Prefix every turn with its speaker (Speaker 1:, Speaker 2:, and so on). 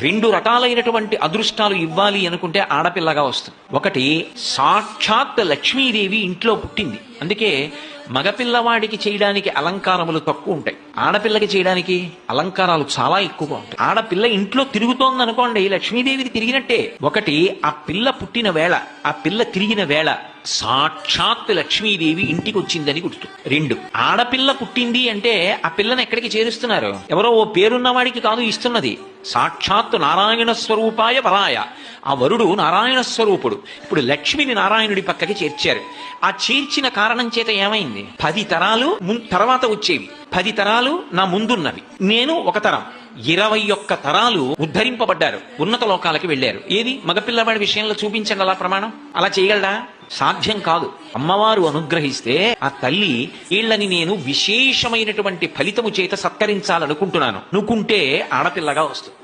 Speaker 1: రెండు రకాలైనటువంటి అదృష్టాలు ఇవ్వాలి అనుకుంటే ఆడపిల్లగా వస్తుంది. ఒకటి, సాక్షాత్ లక్ష్మీదేవి ఇంట్లో పుట్టింది, అందుకే మగపిల్లవాడికి చేయడానికి అలంకారములు తక్కువ ఉంటాయి, ఆడపిల్లకి చేయడానికి అలంకారాలు చాలా ఎక్కువగా ఉంటాయి. ఆడపిల్ల ఇంట్లో తిరుగుతోంది అనుకోండి, లక్ష్మీదేవిది తిరిగినట్టే. ఒకటి, ఆ పిల్ల పుట్టిన వేళ, ఆ పిల్ల తిరిగిన వేళ సాక్షాత్ లక్ష్మీదేవి ఇంటికి వచ్చిందని గుర్తు. రెండు, ఆడపిల్ల పుట్టింది అంటే ఆ పిల్లని ఎక్కడికి చేరుస్తున్నారు? ఎవరో ఓ పేరున్నవాడికి కాదు ఇస్తున్నది, సాక్షాత్ నారాయణ స్వరూపాయ వరాయ. ఆ వరుడు నారాయణ స్వరూపుడు. ఇప్పుడు లక్ష్మిని నారాయణుడి పక్కకి చేర్చారు. ఆ చేర్చిన కారణం చేత ఏమైంది? 10 తరాలు తర్వాత వచ్చేవి, 10 తరాలు నా ముందున్నవి, నేను ఒక తరం, 21 తరాలు ఉద్ధరింపబడ్డారు, ఉన్నత లోకాలకి వెళ్ళారు. ఏది మగపిల్లవాడి విషయంలో చూపించండి అలా ప్రమాణం. అలా చేయగలడా? సాధ్యం కాదు. అమ్మవారు అనుగ్రహిస్తే ఆ తల్లి వీళ్ళని నేను విశేషమైనటువంటి ఫలితము చేత సత్కరించాలనుకుంటున్నాను అనుకుంటే ఆడపిల్లగా వస్తుంది.